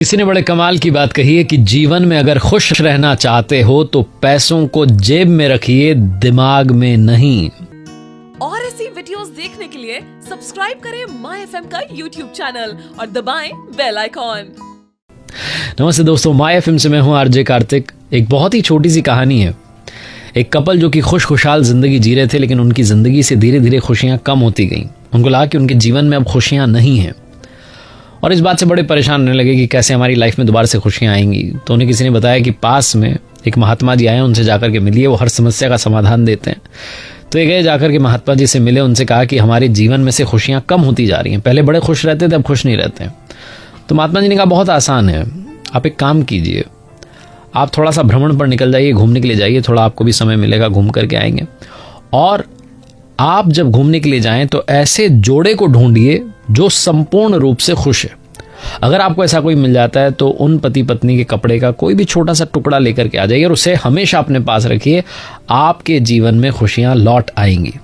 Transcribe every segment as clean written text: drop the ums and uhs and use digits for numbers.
किसी ने बड़े कमाल की बात कही है कि जीवन में अगर खुश रहना चाहते हो तो पैसों को जेब में रखिए, दिमाग में नहीं। और ऐसी वीडियोस देखने के लिए सब्सक्राइब करें माय एफएम का यूट्यूब चैनल और दबाएं बेल आइकॉन। नमस्ते दोस्तों, माय एफएम से मैं हूं आरजे कार्तिक। एक बहुत ही छोटी सी कहानी है। एक कपल जो कि खुशहाल जिंदगी जी रहे थे, लेकिन उनकी जिंदगी से धीरे धीरे खुशियां कम होती गईं। उनको लगा कि उनके जीवन में अब खुशियां नहीं हैं और इस बात से बड़े परेशान होने लगे कि कैसे हमारी लाइफ में दोबारा से खुशियां आएंगी। तो उन्हें किसी ने बताया कि पास में एक महात्मा जी आए, उनसे जाकर के मिलिए, वो हर समस्या का समाधान देते हैं। तो ये गए, जाकर के महात्मा जी से मिले, उनसे कहा कि हमारे जीवन में से खुशियां कम होती जा रही हैं। पहले बड़े खुश रहते थे, अब खुश नहीं रहते हैं। तो महात्मा जी ने कहा बहुत आसान है, आप एक काम कीजिए, आप थोड़ा सा भ्रमण पर निकल जाइए, घूमने के लिए जाइए, थोड़ा आपको भी समय मिलेगा, घूम करके आएंगे। और आप जब घूमने के लिए जाएं तो ऐसे जोड़े को ढूंढिए जो संपूर्ण रूप से खुश है। अगर आपको ऐसा कोई मिल जाता है तो उन पति पत्नी के कपड़े का कोई भी छोटा सा टुकड़ा लेकर के आ जाइए और उसे हमेशा अपने पास रखिए, आपके जीवन में खुशियां लौट आएंगी।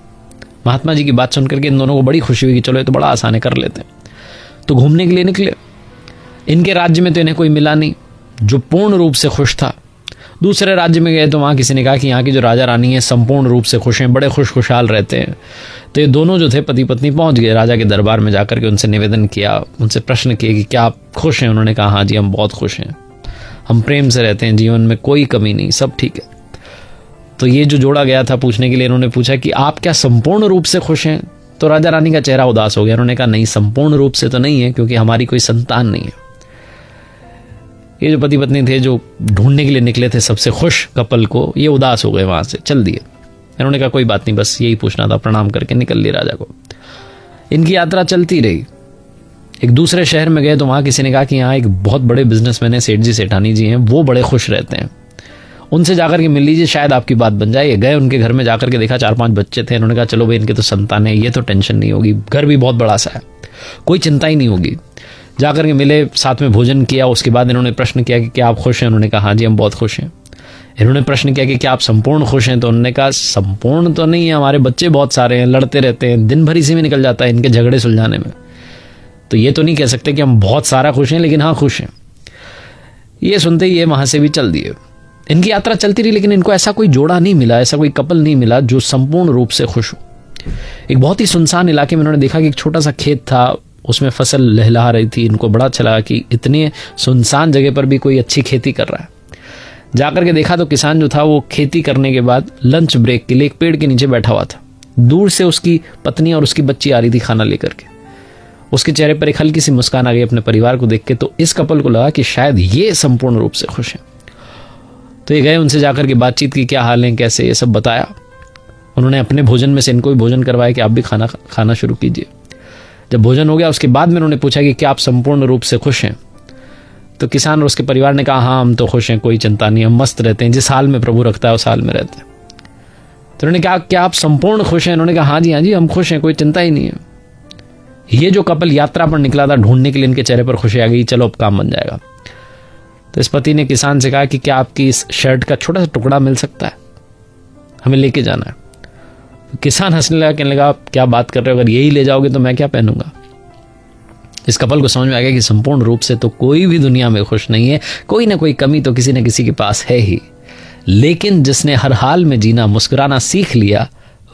महात्मा जी की बात सुनकर के इन दोनों को बड़ी खुशी हुई कि चलो ये तो बड़ा आसान है, कर लेते हैं। तो घूमने के लिए निकले। इनके राज्य में तो इन्हें कोई मिला नहीं जो पूर्ण रूप से खुश था। दूसरे राज्य में गए तो वहाँ किसी ने कहा कि यहाँ की जो राजा रानी है संपूर्ण रूप से खुश हैं, बड़े खुशहाल रहते हैं। तो ये दोनों जो थे पति पत्नी पहुँच गए राजा के दरबार में, जाकर के उनसे निवेदन किया, उनसे प्रश्न किए कि क्या आप खुश हैं। उन्होंने कहा हाँ जी, हम बहुत खुश हैं, हम प्रेम से रहते हैं, जीवन में कोई कमी नहीं, सब ठीक है। तो ये जो जोड़ा गया था पूछने के लिए, इन्होंने पूछा कि आप क्या संपूर्ण रूप से खुश हैं। तो राजा रानी का चेहरा उदास हो गया। उन्होंने कहा नहीं, संपूर्ण रूप से तो नहीं है, क्योंकि हमारी कोई संतान नहीं है। ये जो पति पत्नी थे जो ढूंढने के लिए निकले थे सबसे खुश कपल को, ये उदास हो गए, वहां से चल दिए। इन्होंने कहा कोई बात नहीं, बस यही पूछना था, प्रणाम करके निकल लिए राजा को। इनकी यात्रा चलती रही। एक दूसरे शहर में गए तो वहां किसी ने कहा कि यहाँ एक बहुत बड़े बिजनेसमैन है, सेठ जी सेठानी जी हैं, वो बड़े खुश रहते हैं, उनसे जाकर के मिल लीजिए, शायद आपकी बात बन जाए। गए, उनके घर में जाकर के देखा 4-5 बच्चे थे। इन्होंने कहा चलो भाई, इनके तो संतान है, ये तो टेंशन नहीं होगी, घर भी बहुत बड़ा सा है, कोई चिंता ही नहीं होगी। जाकर के मिले, साथ में भोजन किया। उसके बाद इन्होंने प्रश्न किया कि क्या आप खुश हैं। उन्होंने कहा हाँ जी, हम बहुत खुश हैं। इन्होंने प्रश्न किया कि क्या आप संपूर्ण खुश हैं। तो उन्होंने कहा संपूर्ण तो नहीं है, हमारे बच्चे बहुत सारे हैं, लड़ते रहते हैं, दिन भर इसी में निकल जाता है इनके झगड़े सुलझाने में। तो ये तो नहीं कह सकते कि हम बहुत सारा खुश हैं, लेकिन हाँ खुश हैं। ये सुनते ही ये वहां से भी चल दिए। इनकी यात्रा चलती रही, लेकिन इनको ऐसा कोई जोड़ा नहीं मिला, ऐसा कोई कपल नहीं मिला जो संपूर्ण रूप से खुश हो। एक बहुत ही सुनसान इलाके में इन्होंने देखा कि एक छोटा सा खेत था, उसमें फसल लहलहा रही थी। इनको बड़ा अच्छा लगा कि इतने सुनसान जगह पर भी कोई अच्छी खेती कर रहा है। जाकर के देखा तो किसान जो था वो खेती करने के बाद लंच ब्रेक के लिए एक पेड़ के नीचे बैठा हुआ था। दूर से उसकी पत्नी और उसकी बच्ची आ रही थी खाना लेकर के। उसके चेहरे पर एक हल्की सी मुस्कान आ गई अपने परिवार को देख के। तो इस कपल को लगा कि शायद ये संपूर्ण रूप से खुश है। तो ये गए, उनसे जाकर के बातचीत की, क्या हाल है, कैसे, ये सब बताया। उन्होंने अपने भोजन में से इनको भी भोजन करवाया कि आप भी खाना शुरू कीजिए। जब भोजन हो गया उसके बाद में उन्होंने पूछा कि क्या आप संपूर्ण रूप से खुश हैं। तो किसान और उसके परिवार ने कहा हाँ, हम तो खुश हैं, कोई चिंता नहीं, हम मस्त रहते हैं, जिस हाल में प्रभु रखता है उस हाल में रहते हैं। तो उन्होंने कहा क्या आप संपूर्ण खुश हैं। उन्होंने कहा हाँ जी, हम खुश हैं, कोई चिंता ही नहीं है। ये जो कपल यात्रा पर निकला था ढूंढने के लिए, इनके चेहरे पर खुशी आ गई, चलो अब काम बन जाएगा। तो इस पति ने किसान से कहा कि क्या आपकी इस शर्ट का छोटा सा टुकड़ा मिल सकता है, हमें लेके जाना है। तो किसान हंसने लगा, कहने लगा आप क्या बात कर रहे हो, अगर यही ले जाओगे तो मैं क्या पहनूंगा। इस कपल को समझ में आ गया कि संपूर्ण रूप से तो कोई भी दुनिया में खुश नहीं है, कोई ना कोई कमी तो किसी न किसी के पास है ही। लेकिन जिसने हर हाल में जीना, मुस्कुराना सीख लिया,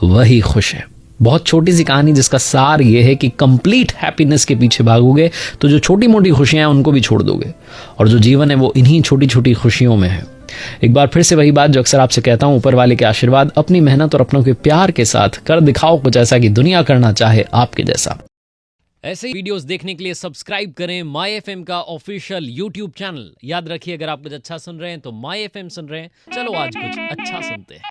वही खुश है। बहुत छोटी सी कहानी जिसका सार यह है कि कंप्लीट हैप्पीनेस के पीछे भागोगे तो जो छोटी मोटी खुशियां हैं उनको भी छोड़ दोगे, और जो जीवन है वो इन्हीं छोटी छोटी खुशियों में है। एक बार फिर से वही बात जो अक्सर आपसे कहता हूं, ऊपर वाले के आशीर्वाद, अपनी मेहनत और अपनों के प्यार के साथ कर दिखाओ कुछ ऐसा कि दुनिया करना चाहे आपके जैसा। ऐसे ही वीडियोस देखने के लिए सब्सक्राइब करें माय एफएम का ऑफिशियल यूट्यूब चैनल। याद रखिए, अगर आप कुछ अच्छा सुन रहे हैं तो माय एफएम सुन रहे हैं। चलो आज कुछ अच्छा सुनते हैं।